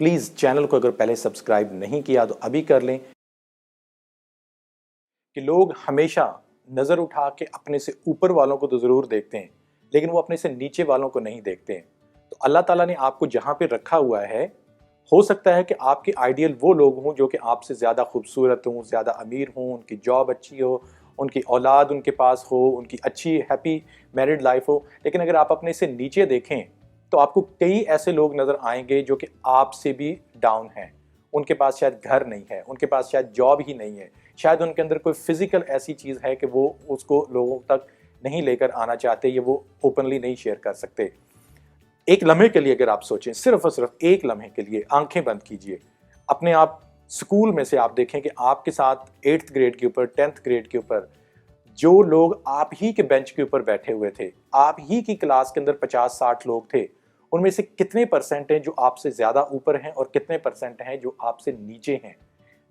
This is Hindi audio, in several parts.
प्लीज़ चैनल को अगर पहले सब्सक्राइब नहीं किया तो अभी कर लें। कि लोग हमेशा नज़र उठा के अपने से ऊपर वालों को तो ज़रूर देखते हैं, लेकिन वो अपने से नीचे वालों को नहीं देखते हैं। तो अल्लाह ताला ने आपको जहाँ पे रखा हुआ है, हो सकता है कि आपके आइडियल वो लोग हों जो कि आपसे ज़्यादा खूबसूरत हों, ज़्यादा अमीर हों, उनकी जॉब अच्छी हो, उनकी औलाद उनके पास हो, उनकी अच्छी हैप्पी मैरिड लाइफ हो। लेकिन अगर आप अपने से नीचे देखें तो आपको कई ऐसे लोग नज़र आएंगे जो कि आपसे भी डाउन हैं। उनके पास शायद घर नहीं है, उनके पास शायद जॉब ही नहीं है, शायद उनके अंदर कोई फिजिकल ऐसी चीज़ है कि वो उसको लोगों तक नहीं लेकर आना चाहते, या वो ओपनली नहीं शेयर कर सकते। एक लम्हे के लिए अगर आप सोचें, सिर्फ और सिर्फ एक लम्हे के लिए आंखें बंद कीजिए, अपने आप स्कूल में से आप देखें कि आपके साथ 8th ग्रेड के ऊपर, 10th ग्रेड के ऊपर जो लोग आप ही के बेंच के ऊपर बैठे हुए थे, आप ही की क्लास के अंदर 50-60 लोग थे, उनमें से कितने परसेंट हैं जो आपसे ज़्यादा ऊपर हैं और कितने परसेंट हैं जो आपसे नीचे हैं।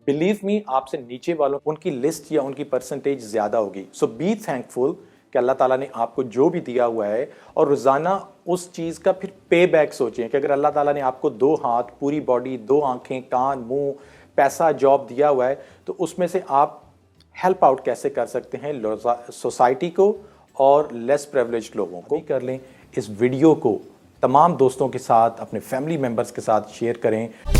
बिलीव मी, आपसे नीचे वालों उनकी लिस्ट या उनकी परसेंटेज ज़्यादा होगी। सो बी थैंकफुल कि अल्लाह ताला ने आपको जो भी दिया हुआ है, और रोज़ाना उस चीज़ का फिर पे बैक सोचें कि अगर अल्लाह ताला ने आपको 2 हाथ, पूरी बॉडी, 2 आँखें, कान, मुँह, पैसा, जॉब दिया हुआ है, तो उसमें से आप हेल्प आउट कैसे कर सकते हैं सोसाइटी को और लेस प्रिविलेज्ड लोगों को। कर लें इस वीडियो को तमाम दोस्तों के साथ, अपने फैमिली मेम्बर्स के साथ शेयर करें।